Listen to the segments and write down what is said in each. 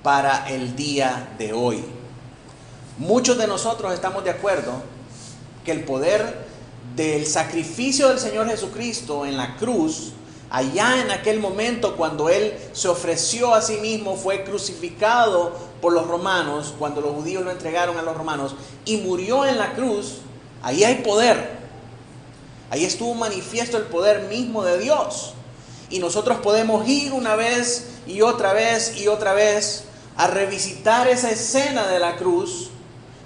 para el día de hoy. Muchos de nosotros estamos de acuerdo que el poder del sacrificio del Señor Jesucristo en la cruz, allá en aquel momento cuando Él se ofreció a sí mismo, fue crucificado por los romanos, cuando los judíos lo entregaron a los romanos, y murió en la cruz, ahí hay poder. Ahí estuvo manifiesto el poder mismo de Dios. Y nosotros podemos ir una vez y otra vez y otra vez a revisitar esa escena de la cruz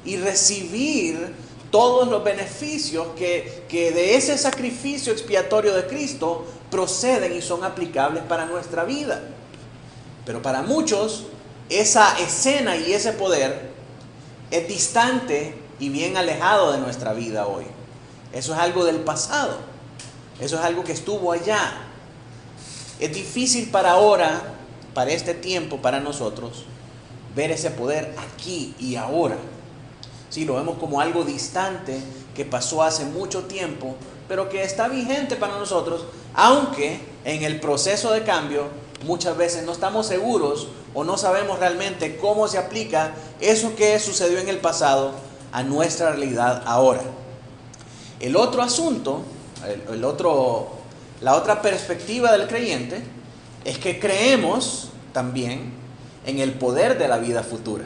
y recibir todos los beneficios que de ese sacrificio expiatorio de Cristo proceden y son aplicables para nuestra vida. Pero para muchos, esa escena y ese poder es distante y bien alejado de nuestra vida hoy. Eso es algo del pasado. Eso es algo que estuvo allá. Es difícil para ahora, para este tiempo, para nosotros, ver ese poder aquí y ahora. Sí, lo vemos como algo distante que pasó hace mucho tiempo, pero que está vigente para nosotros, aunque en el proceso de cambio muchas veces no estamos seguros o no sabemos realmente cómo se aplica eso que sucedió en el pasado a nuestra realidad ahora. El otro asunto, la otra perspectiva del creyente es que creemos también en el poder de la vida futura.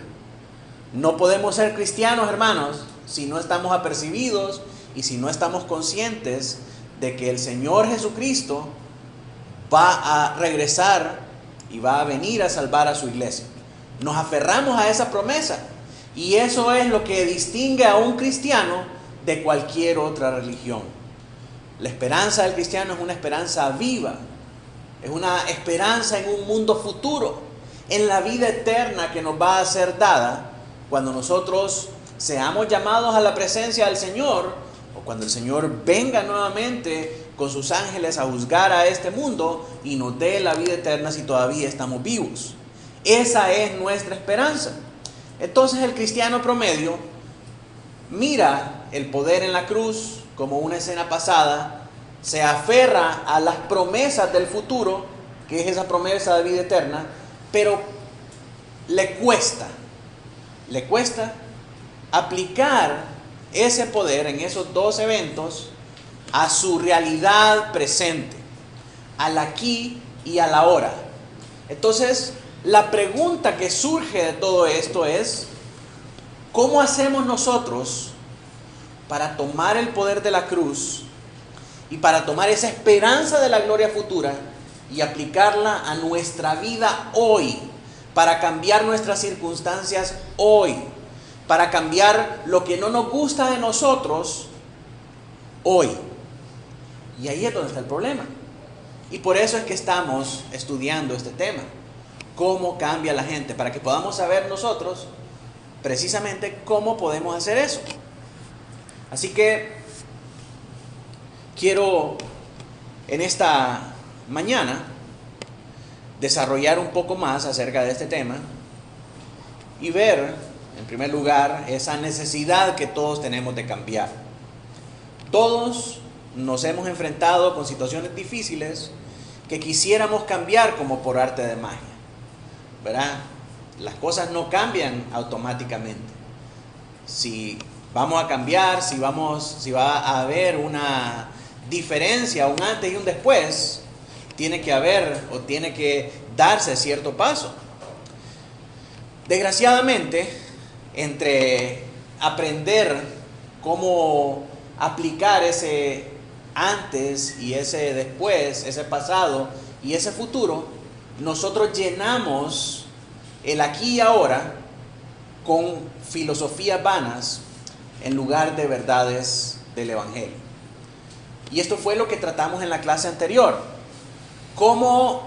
No podemos ser cristianos, hermanos, si no estamos apercibidos y si no estamos conscientes de que el Señor Jesucristo va a regresar y va a venir a salvar a su iglesia. Nos aferramos a esa promesa y eso es lo que distingue a un cristiano de cualquier otra religión. La esperanza del cristiano es una esperanza viva, es una esperanza en un mundo futuro, en la vida eterna que nos va a ser dada cuando nosotros seamos llamados a la presencia del Señor, o cuando el Señor venga nuevamente con sus ángeles a juzgar a este mundo y nos dé la vida eterna si todavía estamos vivos. Esa es nuestra esperanza. Entonces el cristiano promedio mira el poder en la cruz como una escena pasada, se aferra a las promesas del futuro, que es esa promesa de vida eterna, pero le cuesta aplicar ese poder en esos dos eventos a su realidad presente, al aquí y al ahora. Entonces, la pregunta que surge de todo esto es: ¿cómo hacemos nosotros para tomar el poder de la cruz y para tomar esa esperanza de la gloria futura y aplicarla a nuestra vida hoy, para cambiar nuestras circunstancias hoy, para cambiar lo que no nos gusta de nosotros hoy? Y ahí es donde está el problema. Y por eso es que estamos estudiando este tema. ¿Cómo cambia la gente? Para que podamos saber nosotros precisamente cómo podemos hacer eso. Así que quiero en esta mañana desarrollar un poco más acerca de este tema y ver, en primer lugar, esa necesidad que todos tenemos de cambiar. Todos nos hemos enfrentado con situaciones difíciles que quisiéramos cambiar como por arte de magia, ¿verdad? Las cosas no cambian automáticamente. Si vamos a cambiar, si va a haber una diferencia, un antes y un después, tiene que haber o tiene que darse cierto paso. Desgraciadamente, entre aprender cómo aplicar ese antes y ese después, ese pasado y ese futuro, nosotros llenamos el aquí y ahora con filosofías vanas en lugar de verdades del Evangelio. Y esto fue lo que tratamos en la clase anterior. ¿Cómo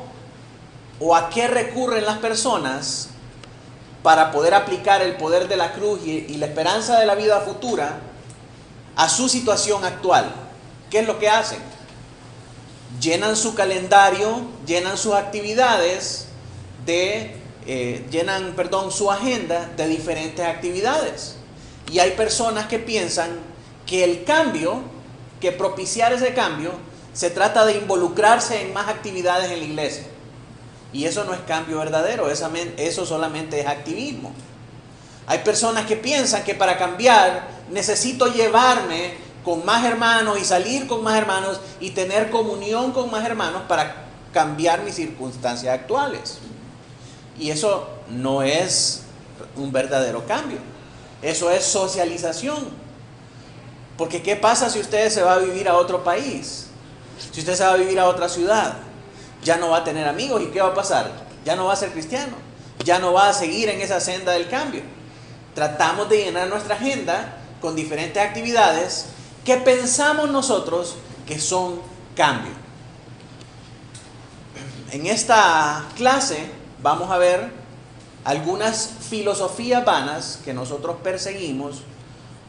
o a qué recurren las personas para poder aplicar el poder de la cruz y la esperanza de la vida futura a su situación actual? ¿Qué es lo que hacen? Llenan su calendario, llenan sus actividades su agenda de diferentes actividades. Y hay personas que piensan que el cambio, que propiciar ese cambio, se trata de involucrarse en más actividades en la iglesia. Y eso no es cambio verdadero, eso solamente es activismo. Hay personas que piensan que para cambiar necesito llevarme con más hermanos y salir con más hermanos y tener comunión con más hermanos para cambiar mis circunstancias actuales. Y eso no es un verdadero cambio. Eso es socialización. Porque ¿qué pasa si usted se va a vivir a otro país? Si usted se va a vivir a otra ciudad, ya no va a tener amigos. ¿Y qué va a pasar? Ya no va a ser cristiano. Ya no va a seguir en esa senda del cambio. Tratamos de llenar nuestra agenda con diferentes actividades que pensamos nosotros que son cambio. En esta clase vamos a ver algunas filosofías vanas que nosotros perseguimos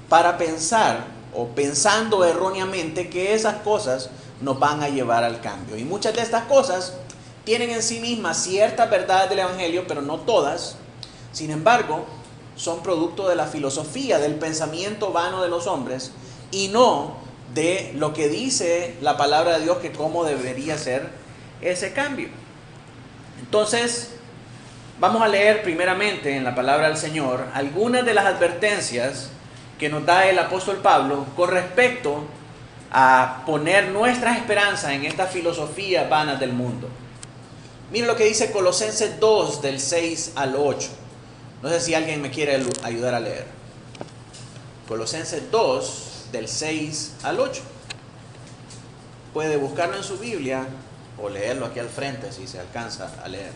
para pensar o pensando erróneamente que esas cosas nos van a llevar al cambio. Y muchas de estas cosas tienen en sí mismas ciertas verdades del Evangelio, pero no todas. Sin embargo, son producto de la filosofía, del pensamiento vano de los hombres y no de lo que dice la palabra de Dios que cómo debería ser ese cambio. Entonces, vamos a leer primeramente en la palabra del Señor algunas de las advertencias que nos da el apóstol Pablo con respecto a poner nuestras esperanzas en esta filosofía vana del mundo. Miren lo que dice Colosenses 2 del 6 al 8. No sé si alguien me quiere ayudar a leer. Colosenses 2 del 6 al 8. Puede buscarlo en su Biblia o leerlo aquí al frente si se alcanza a leer.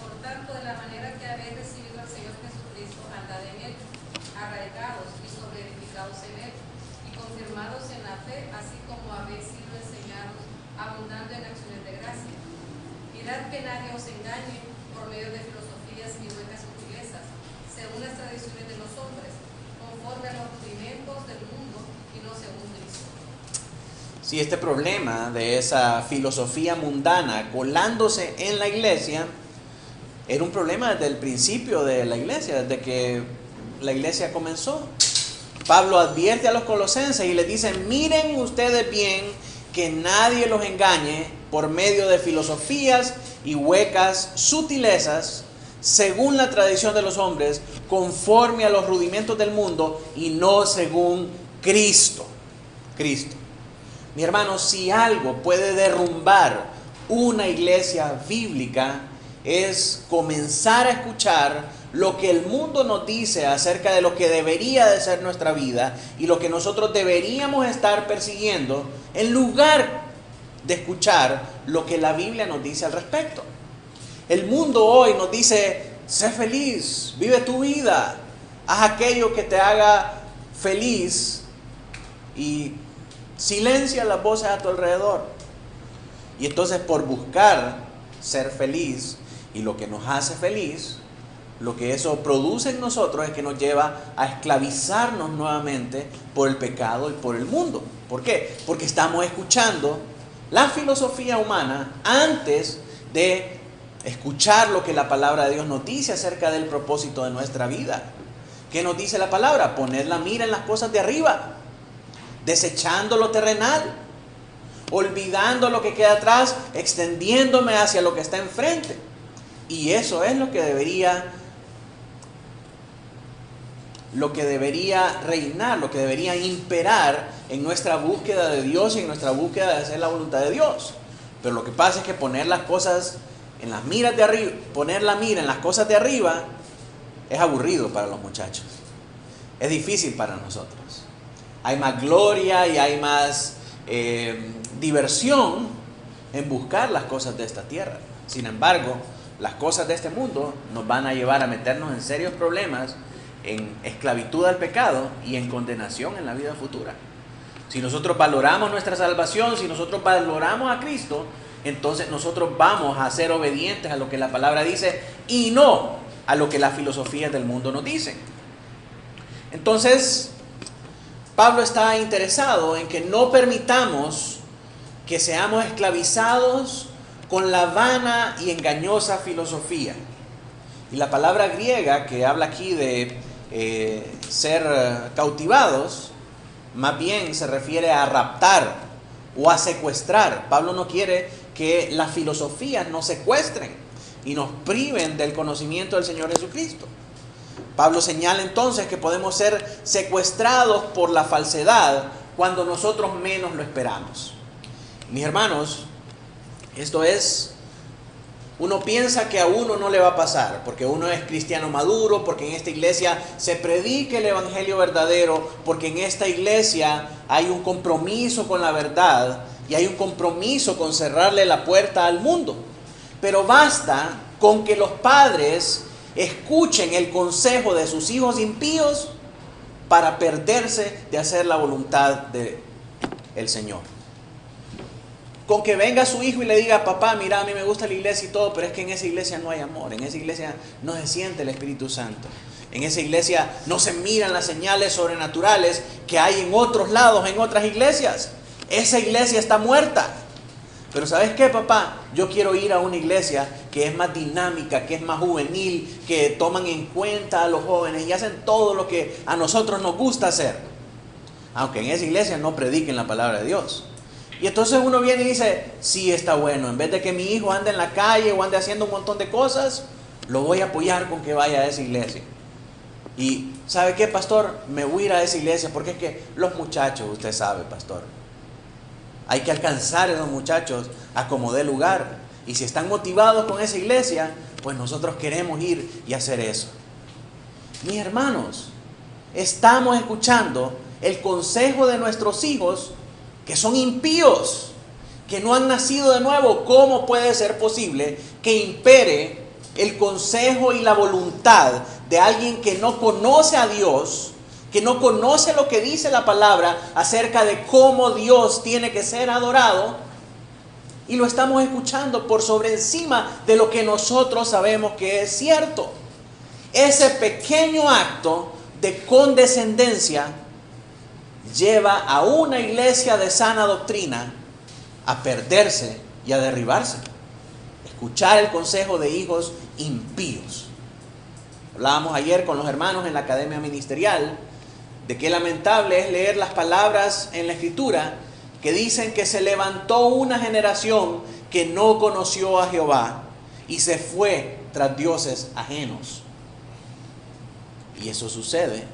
Por tanto, de la manera que habéis recibido al Señor Jesucristo, andad en él, arraigados y sobreedificados en él, y confirmados en la fe, así como habéis sido enseñados, abundando en acciones de gracia. Mirad que nadie os engañe por medio de filosofías y huecas sutilezas, según las tradiciones de los hombres, conforme a los rudimentos del mundo y no según Cristo. Sí, este problema de esa filosofía mundana colándose en la iglesia era un problema desde el principio de la iglesia, desde que la iglesia comenzó. Pablo advierte a los colosenses y les dice: miren ustedes bien que nadie los engañe por medio de filosofías y huecas sutilezas, según la tradición de los hombres, conforme a los rudimentos del mundo y no según Cristo. Cristo. Mi hermano, si algo puede derrumbar una iglesia bíblica, es comenzar a escuchar lo que el mundo nos dice acerca de lo que debería de ser nuestra vida y lo que nosotros deberíamos estar persiguiendo, en lugar de escuchar lo que la Biblia nos dice al respecto. El mundo hoy nos dice: sé feliz, vive tu vida, haz aquello que te haga feliz y silencia las voces a tu alrededor. Y entonces, por buscar ser feliz y lo que nos hace feliz, lo que eso produce en nosotros es que nos lleva a esclavizarnos nuevamente por el pecado y por el mundo. ¿Por qué? Porque estamos escuchando la filosofía humana antes de escuchar lo que la palabra de Dios nos dice acerca del propósito de nuestra vida. ¿Qué nos dice la palabra? Poner la mira en las cosas de arriba, desechando lo terrenal, olvidando lo que queda atrás, extendiéndome hacia lo que está enfrente. Y eso es lo que debería reinar, lo que debería imperar en nuestra búsqueda de Dios y en nuestra búsqueda de hacer la voluntad de Dios. Pero lo que pasa es que poner las cosas en las miras de arriba, poner la mira en las cosas de arriba, es aburrido para los muchachos. Es difícil para nosotros. Hay más gloria y hay más diversión en buscar las cosas de esta tierra. Sin embargo, las cosas de este mundo nos van a llevar a meternos en serios problemas, en esclavitud al pecado y en condenación en la vida futura. Si nosotros valoramos nuestra salvación, si nosotros valoramos a Cristo, entonces nosotros vamos a ser obedientes a lo que la palabra dice y no a lo que las filosofías del mundo nos dicen. Entonces, Pablo está interesado en que no permitamos que seamos esclavizados con la vana y engañosa filosofía. Y la palabra griega que habla aquí de ser cautivados, más bien se refiere a raptar o a secuestrar. Pablo no quiere que las filosofías nos secuestren y nos priven del conocimiento del Señor Jesucristo. Pablo señala entonces que podemos ser secuestrados por la falsedad cuando nosotros menos lo esperamos. Mis hermanos, esto es, uno piensa que a uno no le va a pasar, porque uno es cristiano maduro, porque en esta iglesia se predica el evangelio verdadero, porque en esta iglesia hay un compromiso con la verdad y hay un compromiso con cerrarle la puerta al mundo. Pero basta con que los padres escuchen el consejo de sus hijos impíos para perderse de hacer la voluntad del Señor. Con que venga su hijo y le diga: papá, mira, a mí me gusta la iglesia y todo, pero es que en esa iglesia no hay amor, en esa iglesia no se siente el Espíritu Santo, en esa iglesia no se miran las señales sobrenaturales que hay en otros lados, en otras iglesias. Esa iglesia está muerta. Pero ¿sabes qué, papá? Yo quiero ir a una iglesia que es más dinámica, que es más juvenil, que toman en cuenta a los jóvenes y hacen todo lo que a nosotros nos gusta hacer. Aunque en esa iglesia no prediquen la palabra de Dios. Y entonces uno viene y dice: sí, está bueno, en vez de que mi hijo ande en la calle o ande haciendo un montón de cosas, lo voy a apoyar con que vaya a esa iglesia. Y ¿sabe qué, pastor? Me voy a ir a esa iglesia porque es que los muchachos, usted sabe, pastor, hay que alcanzar a esos muchachos a como dé lugar. Y si están motivados con esa iglesia, pues nosotros queremos ir y hacer eso. Mis hermanos, estamos escuchando el consejo de nuestros hijos que son impíos, que no han nacido de nuevo. ¿Cómo puede ser posible que impere el consejo y la voluntad de alguien que no conoce a Dios, que no conoce lo que dice la palabra acerca de cómo Dios tiene que ser adorado, y lo estamos escuchando por sobre encima de lo que nosotros sabemos que es cierto? Ese pequeño acto de condescendencia lleva a una iglesia de sana doctrina a perderse y a derribarse. Escuchar el consejo de hijos impíos. Hablábamos ayer con los hermanos en la academia ministerial de qué lamentable es leer las palabras en la Escritura que dicen que se levantó una generación que no conoció a Jehová y se fue tras dioses ajenos. Y eso sucede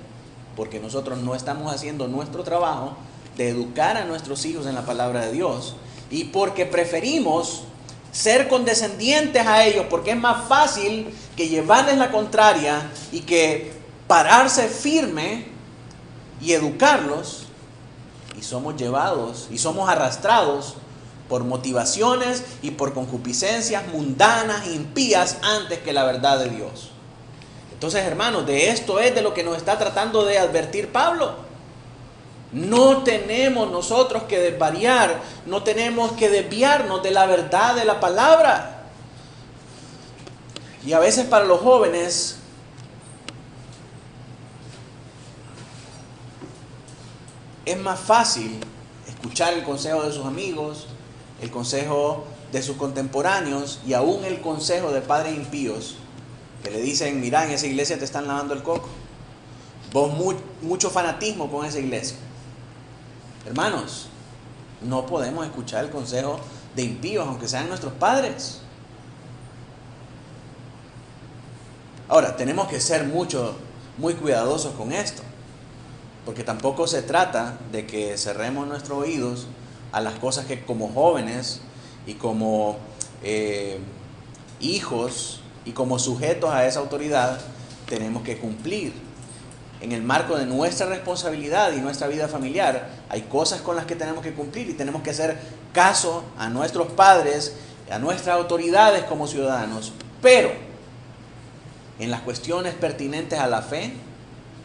porque nosotros no estamos haciendo nuestro trabajo de educar a nuestros hijos en la palabra de Dios, y porque preferimos ser condescendientes a ellos, porque es más fácil que llevarles la contraria y que pararse firme y educarlos, y somos llevados y somos arrastrados por motivaciones y por concupiscencias mundanas e impías antes que la verdad de Dios. Entonces, hermanos, de esto es de lo que nos está tratando de advertir Pablo. No tenemos nosotros que desvariar, no tenemos que desviarnos de la verdad de la palabra. Y a veces para los jóvenes es más fácil escuchar el consejo de sus amigos, el consejo de sus contemporáneos y aún el consejo de padres impíos que le dicen: mira, en esa iglesia te están lavando el coco. Vos mucho fanatismo con esa iglesia. Hermanos, no podemos escuchar el consejo de impíos, aunque sean nuestros padres. Ahora, tenemos que ser muy cuidadosos con esto, porque tampoco se trata de que cerremos nuestros oídos a las cosas que como jóvenes y como hijos y como sujetos a esa autoridad tenemos que cumplir. En el marco de nuestra responsabilidad y nuestra vida familiar hay cosas con las que tenemos que cumplir y tenemos que hacer caso a nuestros padres, a nuestras autoridades como ciudadanos. Pero en las cuestiones pertinentes a la fe,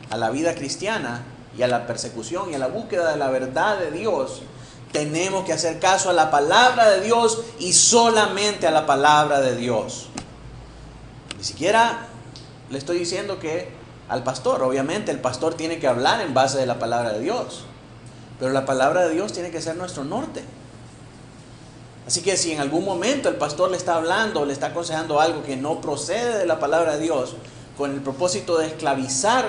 a la vida cristiana y a la persecución y a la búsqueda de la verdad de Dios, tenemos que hacer caso a la palabra de Dios y solamente a la palabra de Dios. Ni siquiera le estoy diciendo que al pastor, obviamente el pastor tiene que hablar en base de la palabra de Dios, pero la palabra de Dios tiene que ser nuestro norte. Así que si en algún momento el pastor le está hablando o le está aconsejando algo que no procede de la palabra de Dios, con el propósito de esclavizar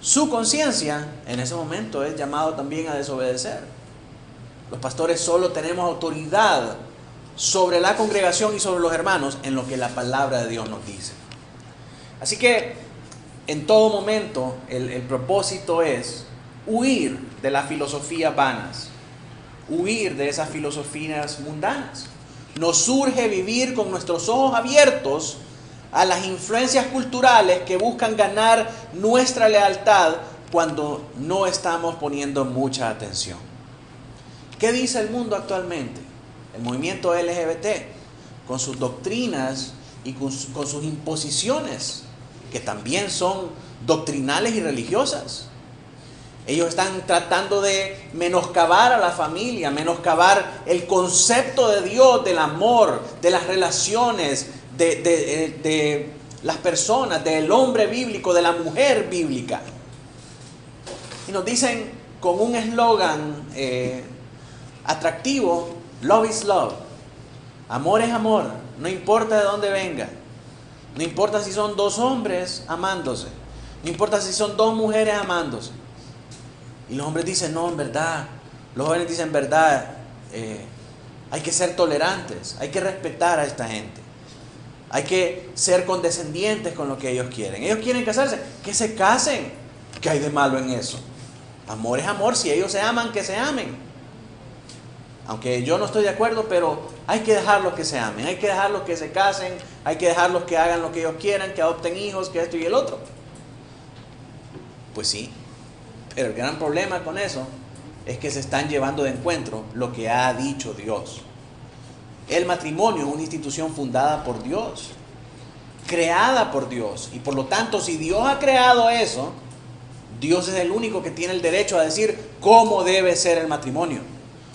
su conciencia, en ese momento es llamado también a desobedecer. Los pastores solo tenemos autoridad sobre la congregación y sobre los hermanos en lo que la palabra de Dios nos dice. Así que en todo momento el propósito es huir de las filosofías vanas, huir de esas filosofías mundanas. Nos urge vivir con nuestros ojos abiertos a las influencias culturales que buscan ganar nuestra lealtad cuando no estamos poniendo mucha atención. ¿Qué dice el mundo actualmente? El movimiento LGBT, con sus doctrinas y con sus imposiciones, que también son doctrinales y religiosas. Ellos están tratando de menoscabar a la familia, menoscabar el concepto de Dios, del amor, de las relaciones, de las personas, del hombre bíblico, de la mujer bíblica. Y nos dicen con un eslogan atractivo: love is love. Amor es amor, no importa de dónde venga. No importa si son dos hombres amándose, no importa si son dos mujeres amándose. Y los hombres dicen, no, en verdad, los jóvenes dicen, en verdad, hay que ser tolerantes, hay que respetar a esta gente, hay que ser condescendientes con lo que ellos quieren. Ellos quieren casarse, que se casen. ¿Qué hay de malo en eso? Amor es amor, si ellos se aman, que se amen. Aunque yo no estoy de acuerdo, pero hay que dejarlos que se amen, hay que dejarlos que se casen, hay que dejarlos que hagan lo que ellos quieran, que adopten hijos, que esto y el otro. Pues sí, pero el gran problema con eso es que se están llevando de encuentro lo que ha dicho Dios. El matrimonio es una institución fundada por Dios, creada por Dios, y por lo tanto, si Dios ha creado eso, Dios es el único que tiene el derecho a decir cómo debe ser el matrimonio.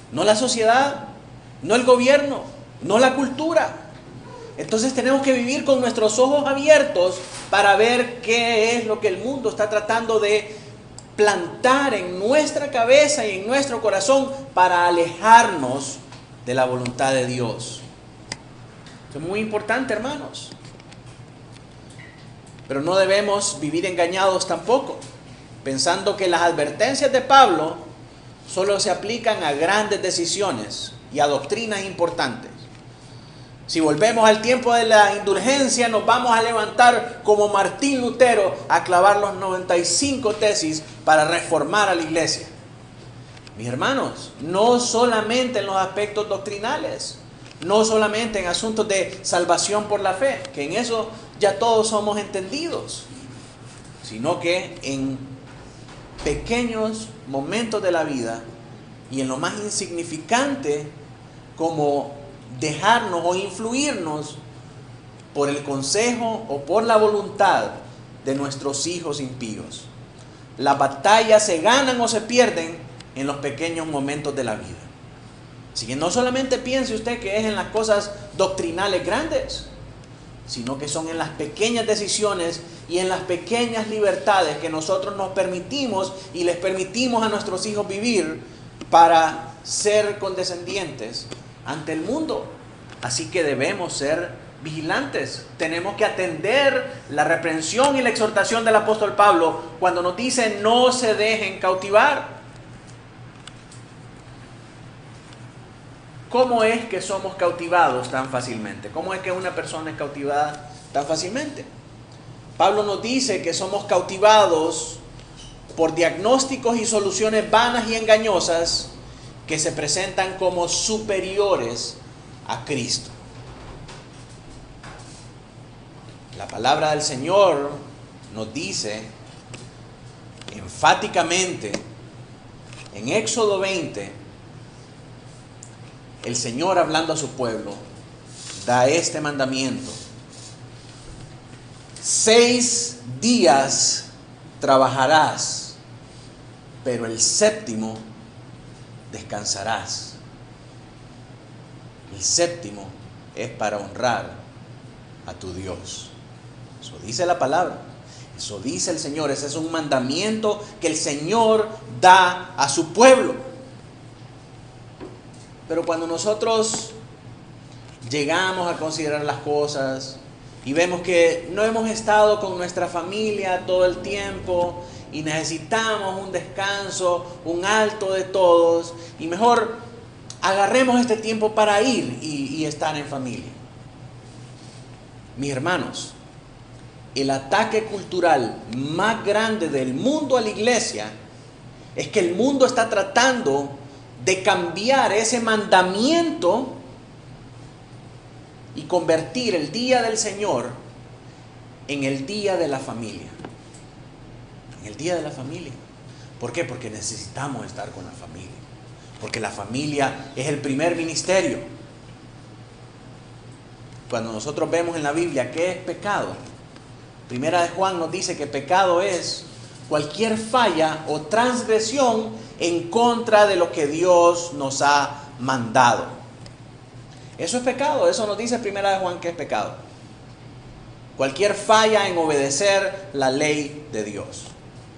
No la sociedad, no el gobierno, no la cultura. Entonces tenemos que vivir con nuestros ojos abiertos para ver qué es lo que el mundo está tratando de plantar en nuestra cabeza y en nuestro corazón para alejarnos de la voluntad de Dios. Eso es muy importante, hermanos. Pero no debemos vivir engañados tampoco, pensando que las advertencias de Pablo solo se aplican a grandes decisiones y a doctrinas importantes. Si volvemos al tiempo de la indulgencia, nos vamos a levantar como Martín Lutero a clavar los 95 tesis para reformar a la iglesia. Mis hermanos, no solamente en los aspectos doctrinales, no solamente en asuntos de salvación por la fe, que en eso ya todos somos entendidos, sino que en pequeños momentos de la vida y en lo más insignificante, como dejarnos o influirnos por el consejo o por la voluntad de nuestros hijos impíos. Las batallas se ganan o se pierden en los pequeños momentos de la vida. Así que no solamente piense usted que es en las cosas doctrinales grandes, sino que son en las pequeñas decisiones y en las pequeñas libertades que nosotros nos permitimos y les permitimos a nuestros hijos vivir para ser condescendientes ante el mundo. Así que debemos ser vigilantes. Tenemos que atender la reprensión y la exhortación del apóstol Pablo cuando nos dice no se dejen cautivar. ¿Cómo es que somos cautivados tan fácilmente? ¿Cómo es que una persona es cautivada tan fácilmente? Pablo nos dice que somos cautivados por diagnósticos y soluciones vanas y engañosas que se presentan como superiores a Cristo. La palabra del Señor nos dice enfáticamente en Éxodo 20, el Señor hablando a su pueblo da este mandamiento: 6 días trabajarás, pero el séptimo descansarás. El séptimo es para honrar a tu Dios. Eso dice la palabra, eso dice el Señor. Ese es un mandamiento que el Señor da a su pueblo. Pero cuando nosotros llegamos a considerar las cosas y vemos que no hemos estado con nuestra familia todo el tiempo y necesitamos un descanso, un alto de todos, y mejor agarremos este tiempo para ir y estar en familia. Mis hermanos, el ataque cultural más grande del mundo a la iglesia es que el mundo está tratando de cambiar ese mandamiento y convertir el día del Señor en el día de la familia. En el día de la familia. ¿Por qué? Porque necesitamos estar con la familia. Porque la familia es el primer ministerio. Cuando nosotros vemos en la Biblia qué es pecado, Primera de Juan nos dice que pecado es cualquier falla o transgresión en contra de lo que Dios nos ha mandado. Eso es pecado, eso nos dice Primera de Juan que es pecado. Cualquier falla en obedecer la ley de Dios.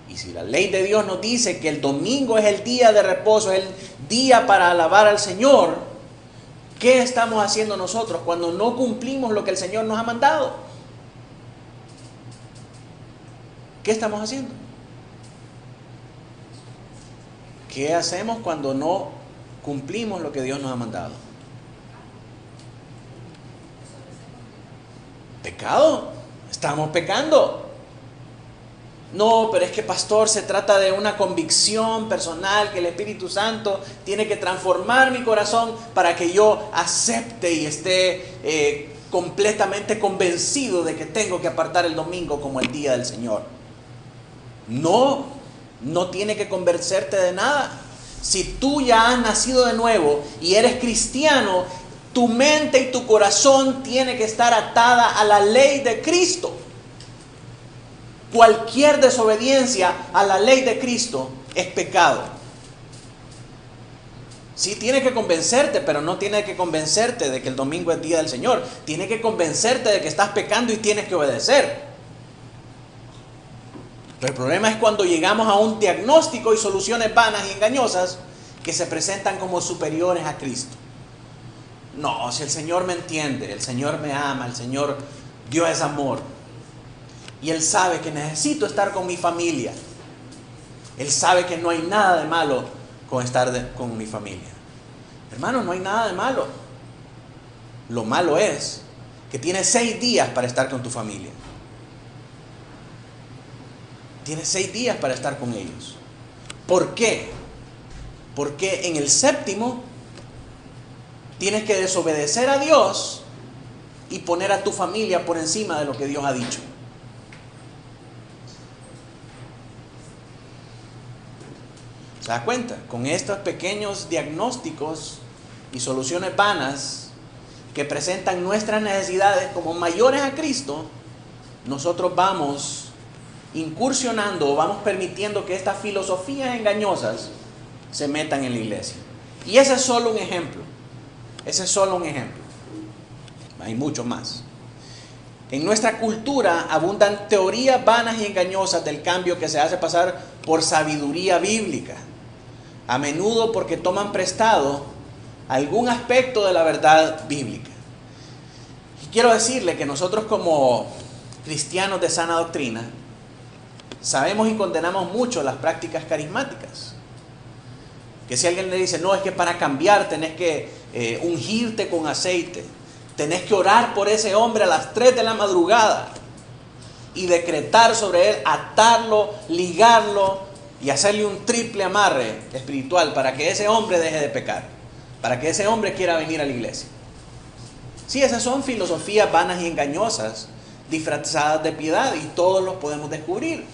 Y si la ley de Dios nos dice que el domingo es el día de reposo, es el día para alabar al Señor, ¿qué estamos haciendo nosotros cuando no cumplimos lo que el Señor nos ha mandado? ¿Qué estamos haciendo? ¿Qué hacemos cuando no cumplimos lo que Dios nos ha mandado? Pecado. Estamos pecando. No, pero es que, pastor, se trata de una convicción personal que el Espíritu Santo tiene que transformar mi corazón para que yo acepte y esté completamente convencido de que tengo que apartar el domingo como el día del Señor. No tiene que convencerte de nada. Si tú ya has nacido de nuevo y eres cristiano, tu mente y tu corazón tiene que estar atada a la ley de Cristo. Cualquier desobediencia a la ley de Cristo es pecado. Sí, tiene que convencerte, pero no tiene que convencerte de que el domingo es día del Señor. Tiene que convencerte de que estás pecando y tienes que obedecer. Pero el problema es cuando llegamos a un diagnóstico y soluciones vanas y engañosas que se presentan como superiores a Cristo. No, si el Señor me entiende, el Señor me ama, el Señor, Dios es amor. Y Él sabe que necesito estar con mi familia. Él sabe que no hay nada de malo con estar con mi familia. Hermano, no hay nada de malo. Lo malo es que tienes 6 días para estar con tu familia. Tienes 6 días para estar con ellos. ¿Por qué? Porque en el 7º tienes que desobedecer a Dios y poner a tu familia por encima de lo que Dios ha dicho. ¿Se da cuenta? Con estos pequeños diagnósticos y soluciones vanas que presentan nuestras necesidades como mayores a Cristo, nosotros vamos incursionando o vamos permitiendo que estas filosofías engañosas se metan en la iglesia. Y ese es solo un ejemplo. Ese es solo un ejemplo. Hay mucho más. En nuestra cultura abundan teorías vanas y engañosas del cambio que se hace pasar por sabiduría bíblica. A menudo porque toman prestado algún aspecto de la verdad bíblica. Y quiero decirle que nosotros como cristianos de sana doctrina sabemos y condenamos mucho las prácticas carismáticas. Que si alguien le dice, no, es que para cambiar tenés que ungirte con aceite, tenés que orar por ese hombre a las 3 de la madrugada y decretar sobre él, atarlo, ligarlo y hacerle un triple amarre espiritual para que ese hombre deje de pecar, para que ese hombre quiera venir a la iglesia. Sí, esas son filosofías vanas y engañosas, disfrazadas de piedad, y todos los podemos descubrir.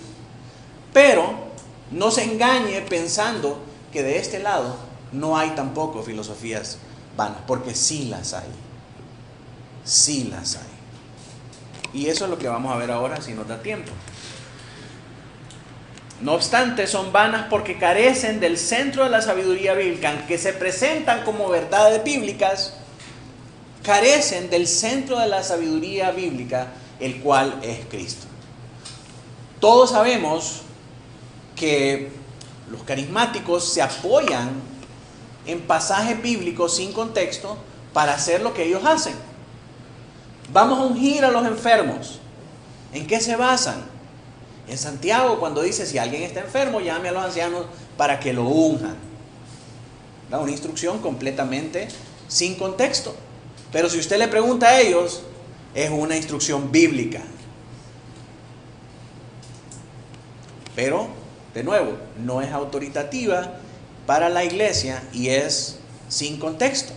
Pero no se engañe pensando que de este lado no hay tampoco filosofías vanas, porque sí las hay. Sí las hay. Y eso es lo que vamos a ver ahora si nos da tiempo. No obstante, son vanas porque carecen del centro de la sabiduría bíblica, aunque se presentan como verdades bíblicas, carecen del centro de la sabiduría bíblica, el cual es Cristo. Todos sabemos que los carismáticos se apoyan en pasajes bíblicos sin contexto para hacer lo que ellos hacen. Vamos a ungir a los enfermos. ¿En qué se basan? En Santiago, cuando dice, si alguien está enfermo, llame a los ancianos para que lo unjan. Una instrucción completamente sin contexto. Pero si usted le pregunta a ellos, es una instrucción bíblica. Pero, de nuevo, no es autoritativa para la iglesia y es sin contexto.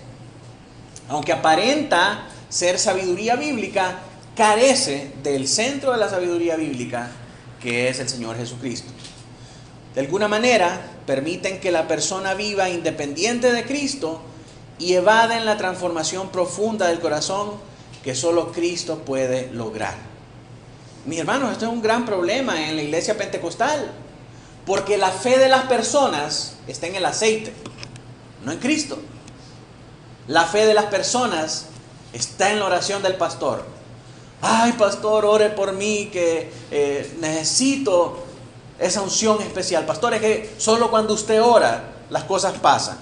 Aunque aparenta ser sabiduría bíblica, carece del centro de la sabiduría bíblica, que es el Señor Jesucristo. De alguna manera, permiten que la persona viva independiente de Cristo y evaden la transformación profunda del corazón que solo Cristo puede lograr. Mis hermanos, esto es un gran problema en la iglesia pentecostal, porque la fe de las personas está en el aceite, no en Cristo. La fe de las personas está en la oración del pastor. Ay, pastor, ore por mí que necesito esa unción especial. Pastor, es que solo cuando usted ora las cosas pasan.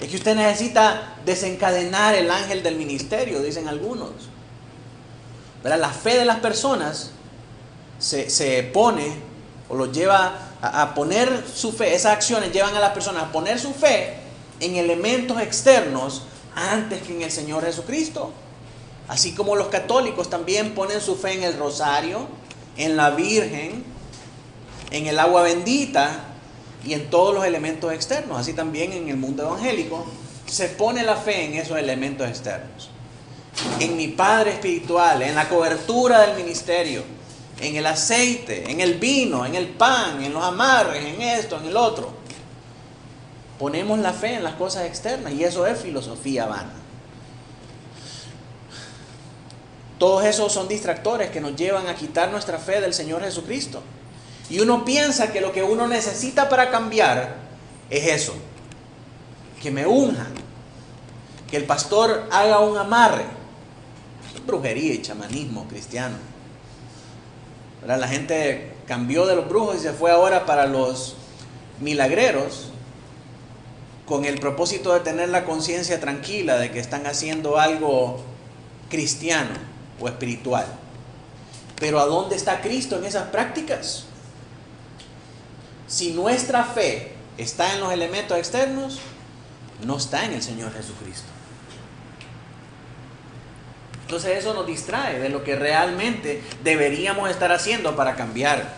Es que usted necesita desencadenar el ángel del ministerio, dicen algunos. ¿Verdad? La fe de las personas se pone o los lleva a poner su fe. Esas acciones llevan a las personas a poner su fe en elementos externos antes que en el Señor Jesucristo. Así como los católicos también ponen su fe en el rosario, en la Virgen, en el agua bendita y en todos los elementos externos. Así también en el mundo evangélico se pone la fe en esos elementos externos. En mi Padre espiritual, en la cobertura del ministerio, en el aceite, en el vino, en el pan, en los amarres, en esto, en el otro. Ponemos la fe en las cosas externas y eso es filosofía vana. Todos esos son distractores que nos llevan a quitar nuestra fe del Señor Jesucristo. Y uno piensa que lo que uno necesita para cambiar es eso. Que me unjan. Que el pastor haga un amarre. Es brujería y chamanismo cristiano. ¿Verdad? La gente cambió de los brujos y se fue ahora para los milagreros con el propósito de tener la conciencia tranquila de que están haciendo algo cristiano o espiritual. Pero ¿a dónde está Cristo en esas prácticas? Si nuestra fe está en los elementos externos, no está en el Señor Jesucristo. Entonces eso nos distrae de lo que realmente deberíamos estar haciendo para cambiar.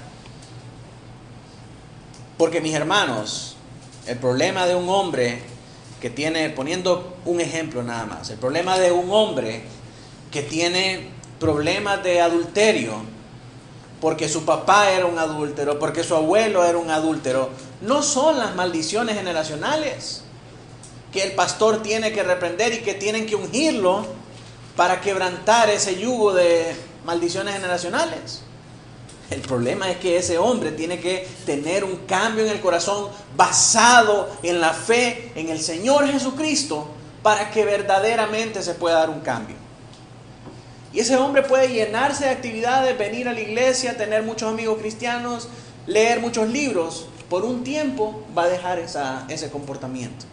Porque mis hermanos, el problema de un hombre que tiene, poniendo un ejemplo nada más, el problema de un hombre que tiene problemas de adulterio, porque su papá era un adúltero, porque su abuelo era un adúltero, no son las maldiciones generacionales que el pastor tiene que reprender y que tienen que ungirlo para quebrantar ese yugo de maldiciones generacionales. El problema es que ese hombre tiene que tener un cambio en el corazón basado en la fe en el Señor Jesucristo para que verdaderamente se pueda dar un cambio. Y ese hombre puede llenarse de actividades, venir a la iglesia, tener muchos amigos cristianos, leer muchos libros. Por un tiempo va a dejar ese comportamiento.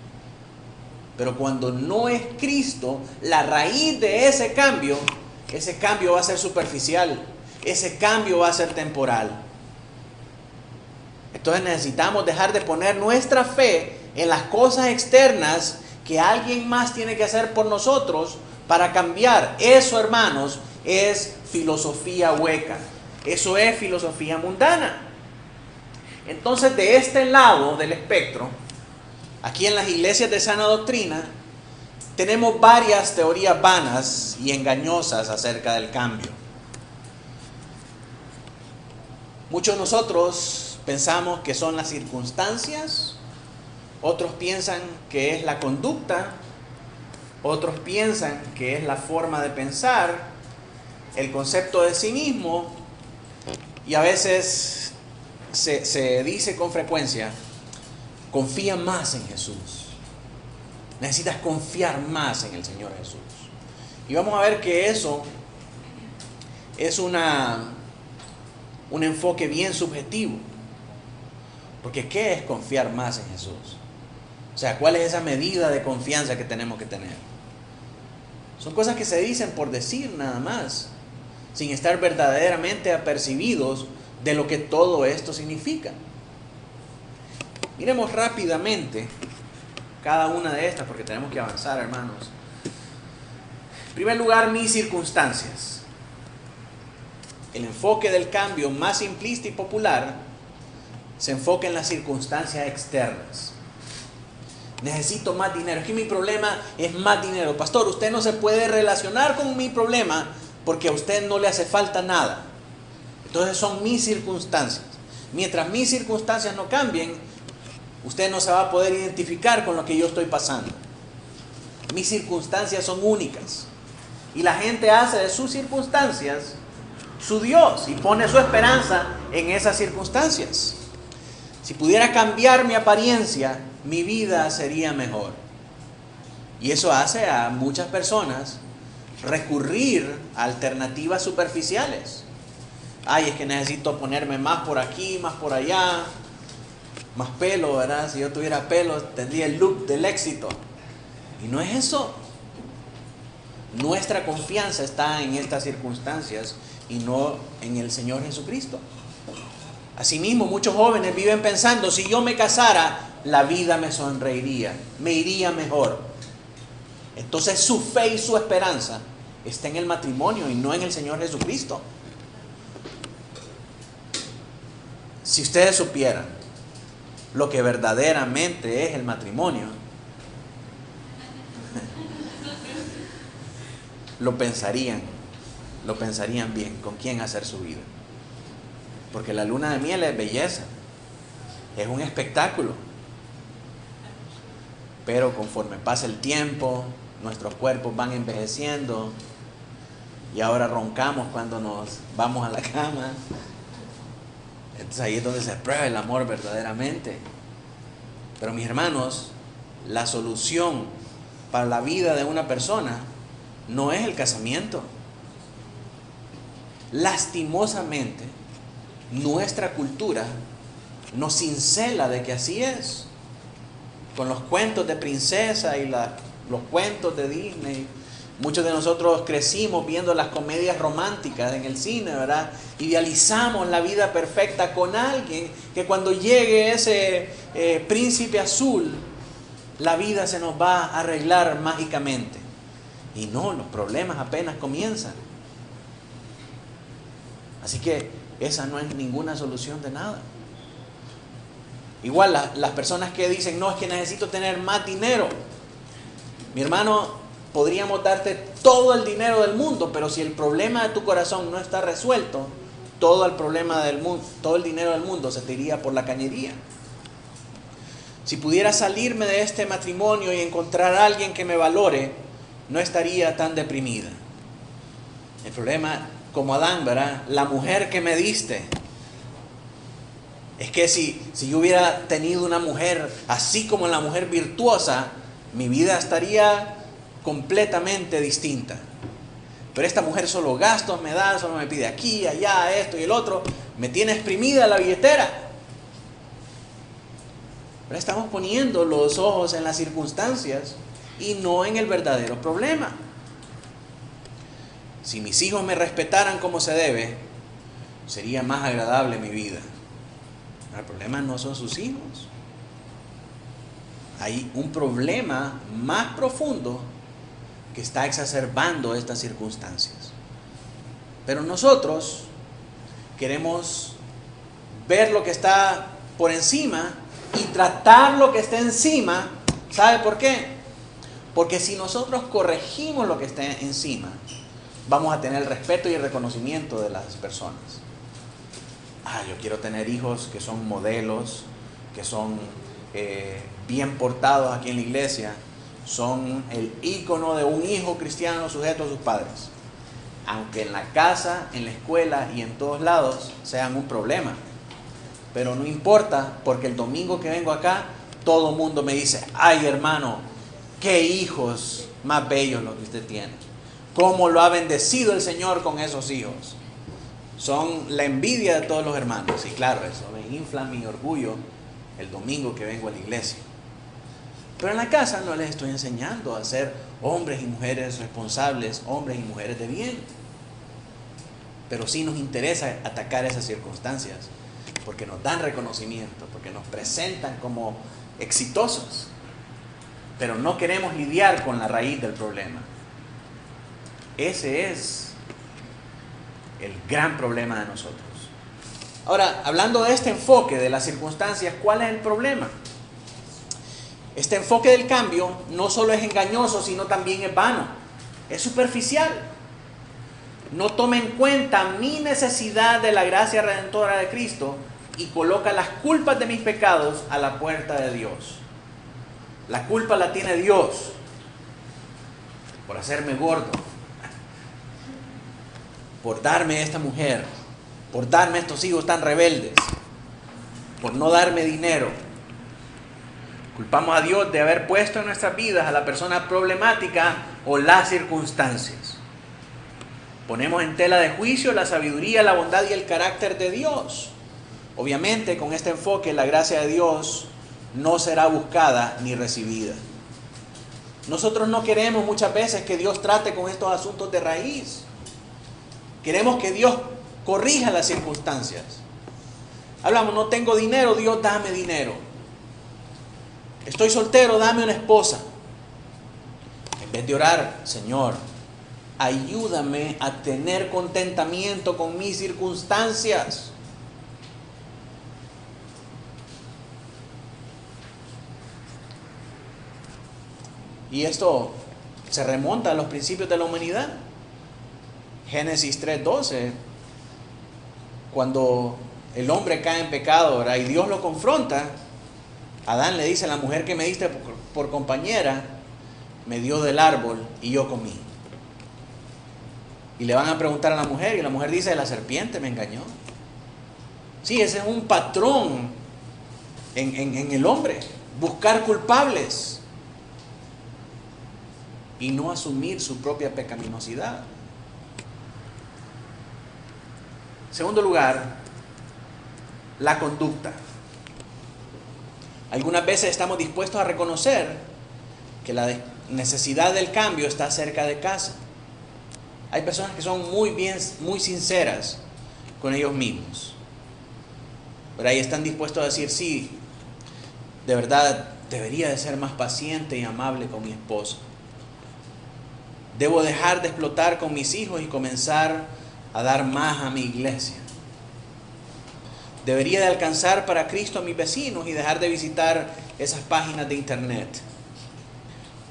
Pero cuando no es Cristo la raíz de ese cambio va a ser superficial. Ese cambio va a ser temporal. Entonces necesitamos dejar de poner nuestra fe en las cosas externas que alguien más tiene que hacer por nosotros para cambiar. Eso, hermanos, es filosofía hueca. Eso es filosofía mundana. Entonces, de este lado del espectro, aquí en las iglesias de sana doctrina, tenemos varias teorías vanas y engañosas acerca del cambio. Muchos de nosotros pensamos que son las circunstancias, otros piensan que es la conducta, otros piensan que es la forma de pensar, el concepto de sí mismo, y a veces se dice con frecuencia, confía más en Jesús. Necesitas confiar más en el Señor Jesús. Y vamos a ver que eso es un enfoque bien subjetivo. Porque ¿qué es confiar más en Jesús? O sea, ¿cuál es esa medida de confianza que tenemos que tener? Son cosas que se dicen por decir nada más, sin estar verdaderamente apercibidos de lo que todo esto significa. Miremos rápidamente cada una de estas porque tenemos que avanzar, hermanos. En primer lugar, mis circunstancias. El enfoque del cambio más simplista y popular se enfoca en las circunstancias externas. Necesito más dinero. Es que mi problema es más dinero. Pastor, usted no se puede relacionar con mi problema porque a usted no le hace falta nada. Entonces son mis circunstancias. Mientras mis circunstancias no cambien, usted no se va a poder identificar con lo que yo estoy pasando. Mis circunstancias son únicas. Y la gente hace de sus circunstancias su Dios y pone su esperanza en esas circunstancias. Si pudiera cambiar mi apariencia, mi vida sería mejor. Y eso hace a muchas personas recurrir a alternativas superficiales. Ay, es que necesito ponerme más por aquí, más por allá, más pelo, ¿verdad? Si yo tuviera pelo, tendría el look del éxito. Y no es eso. Nuestra confianza está en estas circunstancias y no en el Señor Jesucristo. Asimismo, muchos jóvenes viven pensando, si yo me casara, la vida me sonreiría, me iría mejor. Entonces su fe y su esperanza está en el matrimonio y no en el Señor Jesucristo. Si ustedes supieran lo que verdaderamente es el matrimonio, lo pensarían bien con quién hacer su vida. Porque la luna de miel es belleza, es un espectáculo. Pero conforme pasa el tiempo, nuestros cuerpos van envejeciendo y ahora roncamos cuando nos vamos a la cama. Entonces ahí es donde se prueba el amor verdaderamente. Pero mis hermanos, la solución para la vida de una persona no es el casamiento. Lastimosamente, nuestra cultura nos cincela de que así es. Con los cuentos de princesa y los cuentos de Disney. Muchos de nosotros crecimos viendo las comedias románticas en el cine, ¿verdad? Idealizamos la vida perfecta con alguien que cuando llegue ese príncipe azul, la vida se nos va a arreglar mágicamente. Y no, los problemas apenas comienzan. Así que esa no es ninguna solución de nada. Igual las personas que dicen, no, es que necesito tener más dinero. Mi hermano, podríamos darte todo el dinero del mundo, pero si el problema de tu corazón no está resuelto, todo el dinero del mundo se te iría por la cañería. Si pudiera salirme de este matrimonio y encontrar a alguien que me valore, no estaría tan deprimida. El problema, como Adán, ¿verdad? La mujer que me diste. Es que si yo hubiera tenido una mujer así como la mujer virtuosa, mi vida estaría completamente distinta. Pero esta mujer solo gastos me da, solo me pide aquí, allá, esto y el otro. Me tiene exprimida la billetera. Pero estamos poniendo los ojos en las circunstancias y no en el verdadero problema. Si mis hijos me respetaran como se debe, sería más agradable mi vida. El problema no son sus hijos. Hay un problema más profundo que está exacerbando estas circunstancias. Pero nosotros queremos ver lo que está por encima y tratar lo que está encima. ¿Sabe por qué? Porque si nosotros corregimos lo que está encima, vamos a tener el respeto y el reconocimiento de las personas. Yo quiero tener hijos que son modelos, que son bien portados aquí en la iglesia, son el ícono de un hijo cristiano sujeto a sus padres. Aunque en la casa, en la escuela y en todos lados sean un problema. Pero no importa, porque el domingo que vengo acá, todo el mundo me dice, ay hermano, qué hijos más bellos los que usted tiene. Cómo lo ha bendecido el Señor con esos hijos. Son la envidia de todos los hermanos. Y claro, eso me infla mi orgullo el domingo que vengo a la iglesia. Pero en la casa no les estoy enseñando a ser hombres y mujeres responsables, hombres y mujeres de bien. pero sí nos interesa atacar esas circunstancias, porque nos dan reconocimiento, porque nos presentan como exitosos, pero no queremos lidiar con la raíz del problema. Ese es el gran problema de nosotros. Ahora, hablando de este enfoque de las circunstancias, ¿cuál es el problema? Este enfoque del cambio no solo es engañoso, sino también es vano, es superficial. No toma en cuenta mi necesidad de la gracia redentora de Cristo y coloca las culpas de mis pecados a la puerta de Dios. La culpa la tiene Dios por hacerme gordo, por darme esta mujer, por darme estos hijos tan rebeldes, por no darme dinero. Culpamos a Dios de haber puesto en nuestras vidas a la persona problemática o las circunstancias. Ponemos en tela de juicio la sabiduría, la bondad y el carácter de Dios. Obviamente, con este enfoque, la gracia de Dios no será buscada ni recibida. Nosotros no queremos muchas veces que Dios trate con estos asuntos de raíz. Queremos que Dios corrija las circunstancias. Hablamos, no tengo dinero, Dios dame dinero. Estoy soltero, dame una esposa. En vez de orar, Señor, ayúdame a tener contentamiento con mis circunstancias. Y esto se remonta a los principios de la humanidad. Génesis 3:12, cuando el hombre cae en pecado, ¿verdad?, y Dios lo confronta, Adán le dice: la mujer que me diste por compañera me dio del árbol y yo comí. Y le van a preguntar a la mujer, y la mujer dice: la serpiente me engañó. Sí, ese es un patrón en el hombre, buscar culpables y no asumir su propia pecaminosidad. Segundo lugar, la conducta. Algunas veces estamos dispuestos a reconocer que la necesidad del cambio está cerca de casa. Hay personas que son muy sinceras con ellos mismos, pero ahí están dispuestos a decir: sí, de verdad debería de ser más paciente y amable con mi esposa. Debo dejar de explotar con mis hijos y comenzar a dar más a mi iglesia. Debería de alcanzar para Cristo a mis vecinos y dejar de visitar esas páginas de internet.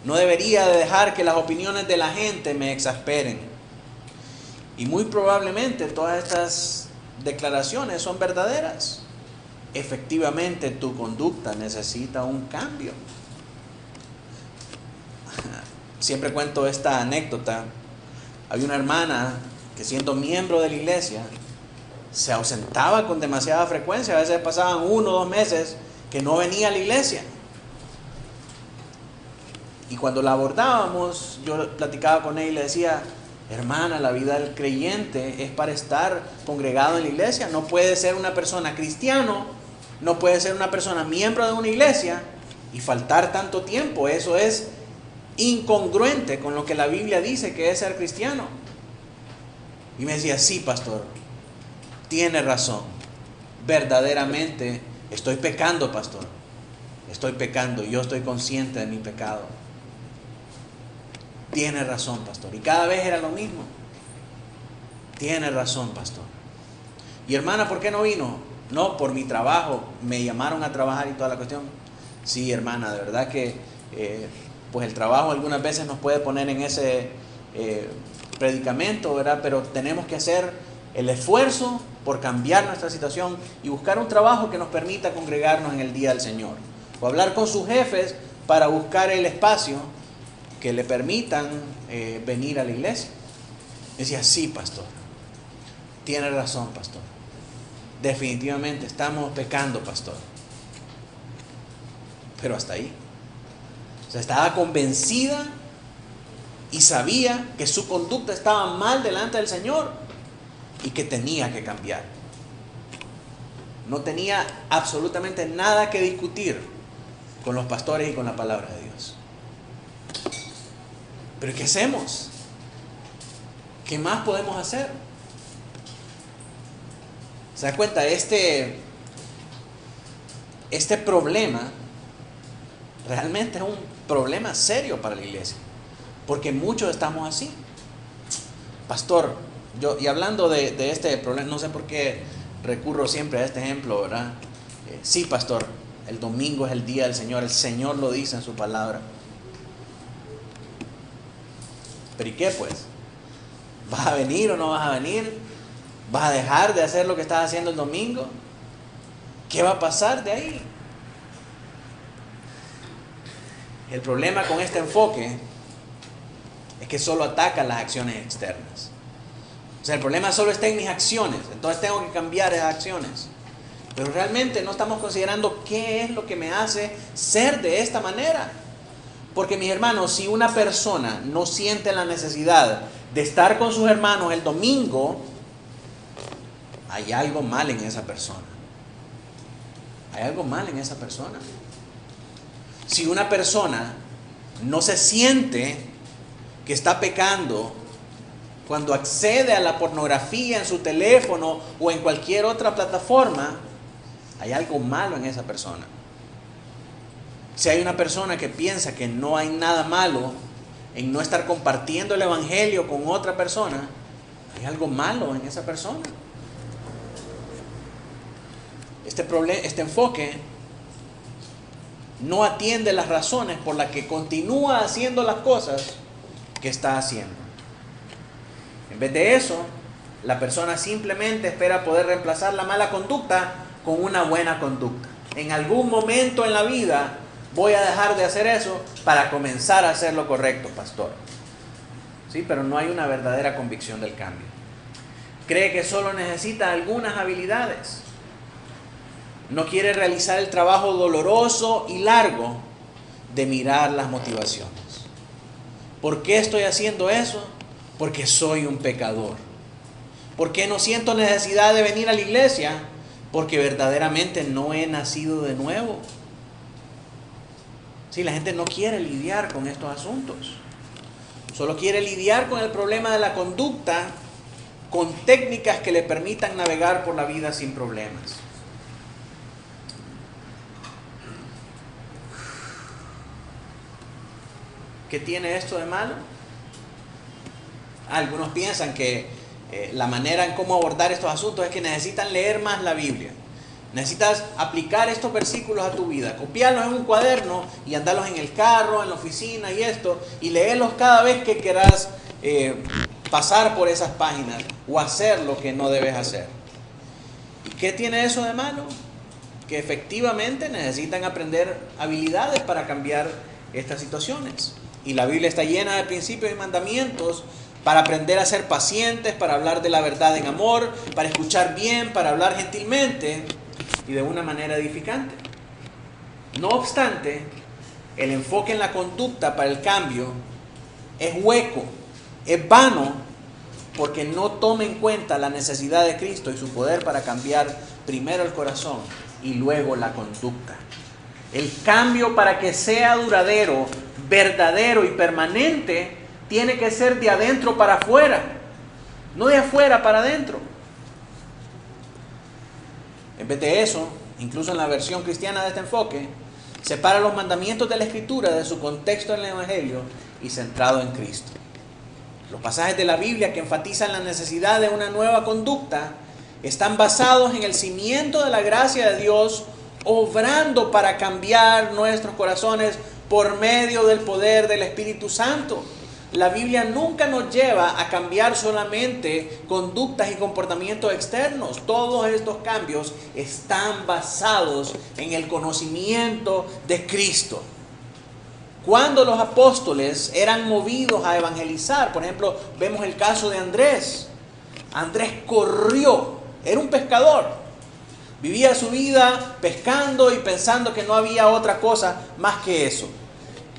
No debería de dejar que las opiniones de la gente me exasperen. Y muy probablemente todas estas declaraciones son verdaderas. Efectivamente, tu conducta necesita un cambio. Siempre cuento esta anécdota. Había una hermana que, siendo miembro de la iglesia, se ausentaba con demasiada frecuencia. A veces pasaban 1 o 2 meses que no venía a la iglesia. Y cuando la abordábamos, yo platicaba con ella y le decía: hermana, la vida del creyente es para estar congregado en la iglesia. No puede ser una persona cristiano, no puede ser una persona miembro de una iglesia y faltar tanto tiempo. Eso es incongruente con lo que la Biblia dice que es ser cristiano. Y me decía: sí, pastor, tiene razón. Verdaderamente estoy pecando, pastor. Estoy pecando, yo estoy consciente de mi pecado. Tiene razón, pastor. Y cada vez era lo mismo. Tiene razón, pastor. Y hermana, ¿por qué no vino? No, por mi trabajo. Me llamaron a trabajar y toda la cuestión. Sí, hermana, de verdad que pues el trabajo algunas veces nos puede poner en ese predicamento, ¿verdad? Pero tenemos que hacer el esfuerzo por cambiar nuestra situación y buscar un trabajo que nos permita congregarnos en el día del Señor. O hablar con sus jefes para buscar el espacio que le permitan venir a la iglesia. Decía: sí, pastor, tiene razón, pastor. Definitivamente estamos pecando, pastor. Pero hasta ahí. O sea, estaba convencida y sabía que su conducta estaba mal delante del Señor y que tenía que cambiar. No tenía absolutamente nada que discutir con los pastores y con la palabra de Dios. ¿Pero qué hacemos? ¿Qué más podemos hacer? ¿Se da cuenta? Este problema realmente es un problema serio para la iglesia, porque muchos estamos así. Pastor, y hablando de este problema, no sé por qué recurro siempre a este ejemplo, ¿verdad? Sí, pastor, el domingo es el día del Señor, el Señor lo dice en su palabra. ¿Pero y qué pues? ¿Vas a venir o no vas a venir? ¿Vas a dejar de hacer lo que estás haciendo el domingo? ¿Qué va a pasar de ahí? El problema con este enfoque es que solo ataca las acciones externas. O sea, el problema solo está en mis acciones, entonces tengo que cambiar esas acciones. Pero realmente no estamos considerando qué es lo que me hace ser de esta manera. Porque mis hermanos, si una persona no siente la necesidad de estar con sus hermanos el domingo, hay algo mal en esa persona. Hay algo mal en esa persona. Si una persona no se siente que está pecando cuando accede a la pornografía en su teléfono o en cualquier otra plataforma, hay algo malo en esa persona. Si hay una persona que piensa que no hay nada malo en no estar compartiendo el evangelio con otra persona, hay algo malo en esa persona. Este enfoque no atiende las razones por las que continúa haciendo las cosas que está haciendo. En vez de eso, la persona simplemente espera poder reemplazar la mala conducta con una buena conducta. En algún momento en la vida voy a dejar de hacer eso para comenzar a hacer lo correcto, pastor. Sí, pero no hay una verdadera convicción del cambio. Cree que solo necesita algunas habilidades. No quiere realizar el trabajo doloroso y largo de mirar las motivaciones. ¿Por qué estoy haciendo eso? Porque soy un pecador. ¿Por qué no siento necesidad de venir a la iglesia? Porque verdaderamente no he nacido de nuevo. Sí, la gente no quiere lidiar con estos asuntos. Solo quiere lidiar con el problema de la conducta con técnicas que le permitan navegar por la vida sin problemas. ¿Qué tiene esto de malo? Algunos piensan que la manera en cómo abordar estos asuntos es que necesitan leer más la Biblia. Necesitas aplicar estos versículos a tu vida, copiarlos en un cuaderno y andarlos en el carro, en la oficina y leerlos cada vez que quieras pasar por esas páginas o hacer lo que no debes hacer. ¿Y qué tiene eso de malo? Que efectivamente necesitan aprender habilidades para cambiar estas situaciones. Y la Biblia está llena de principios y mandamientos para aprender a ser pacientes, para hablar de la verdad en amor, para escuchar bien, para hablar gentilmente y de una manera edificante. No obstante, el enfoque en la conducta para el cambio es hueco, es vano, porque no toma en cuenta la necesidad de Cristo y su poder para cambiar primero el corazón y luego la conducta. El cambio, para que sea duradero, verdadero y permanente, tiene que ser de adentro para afuera, no de afuera para adentro. En vez de eso, incluso en la versión cristiana de este enfoque, separa los mandamientos de la Escritura de su contexto en el Evangelio y centrado en Cristo. Los pasajes de la Biblia que enfatizan la necesidad de una nueva conducta están basados en el cimiento de la gracia de Dios, obrando para cambiar nuestros corazones por medio del poder del Espíritu Santo. La Biblia nunca nos lleva a cambiar solamente conductas y comportamientos externos. Todos estos cambios están basados en el conocimiento de Cristo. Cuando los apóstoles eran movidos a evangelizar, por ejemplo, vemos el caso de Andrés. Andrés corrió, era un pescador. Vivía su vida pescando y pensando que no había otra cosa más que eso.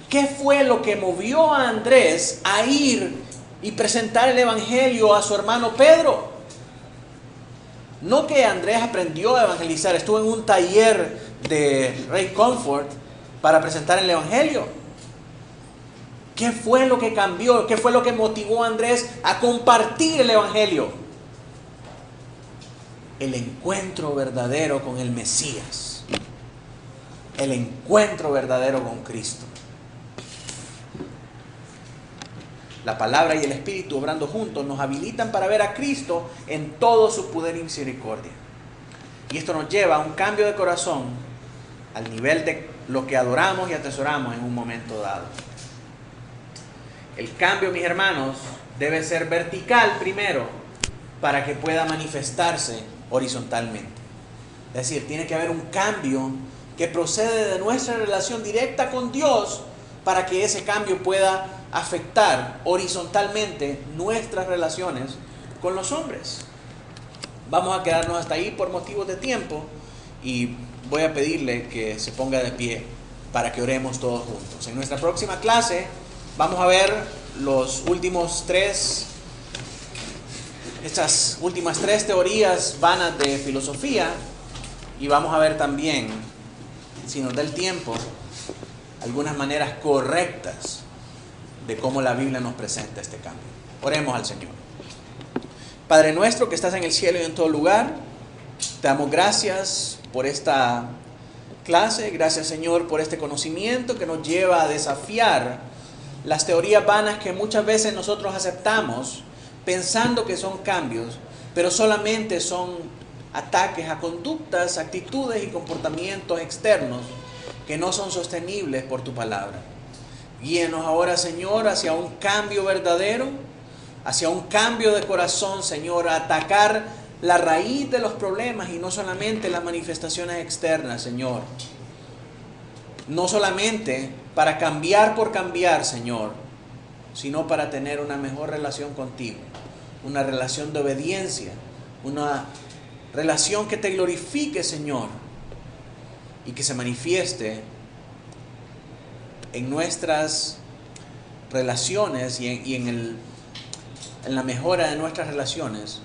¿Qué fue lo que movió a Andrés a ir y presentar el evangelio a su hermano Pedro? No que Andrés aprendió a evangelizar, estuvo en un taller de Ray Comfort para presentar el evangelio. ¿Qué fue lo que cambió? ¿Qué fue lo que motivó a Andrés a compartir el evangelio? el encuentro verdadero con el Mesías, el encuentro verdadero con Cristo. La palabra y el Espíritu obrando juntos nos habilitan para ver a Cristo en todo su poder y misericordia. Y esto nos lleva a un cambio de corazón al nivel de lo que adoramos y atesoramos en un momento dado. El cambio, mis hermanos, debe ser vertical primero para que pueda manifestarse horizontalmente. Es decir, tiene que haber un cambio que procede de nuestra relación directa con Dios para que ese cambio pueda afectar horizontalmente nuestras relaciones con los hombres. Vamos a quedarnos hasta ahí por motivos de tiempo y voy a pedirle que se ponga de pie para que oremos todos juntos. En nuestra próxima clase vamos a ver estas últimas tres teorías vanas de filosofía, y vamos a ver también, si nos da el tiempo, algunas maneras correctas de cómo la Biblia nos presenta este cambio. Oremos al Señor. Padre nuestro que estás en el cielo y en todo lugar, te damos gracias por esta clase. Gracias, Señor, por este conocimiento que nos lleva a desafiar las teorías vanas que muchas veces nosotros aceptamos pensando que son cambios, pero solamente son ataques a conductas, actitudes y comportamientos externos que no son sostenibles por tu palabra. Guíenos ahora, Señor, hacia un cambio verdadero, hacia un cambio de corazón, Señor, a atacar la raíz de los problemas y no solamente las manifestaciones externas, Señor. No solamente para cambiar por cambiar, Señor, sino para tener una mejor relación contigo, una relación de obediencia, una relación que te glorifique, Señor, y que se manifieste en nuestras relaciones y en la mejora de nuestras relaciones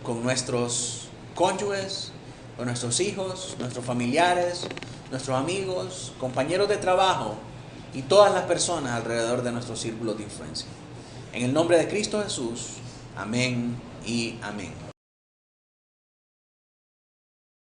con nuestros cónyuges, con nuestros hijos, nuestros familiares, nuestros amigos, compañeros de trabajo y todas las personas alrededor de nuestros círculos de influencia. En el nombre de Cristo Jesús, amén y amén.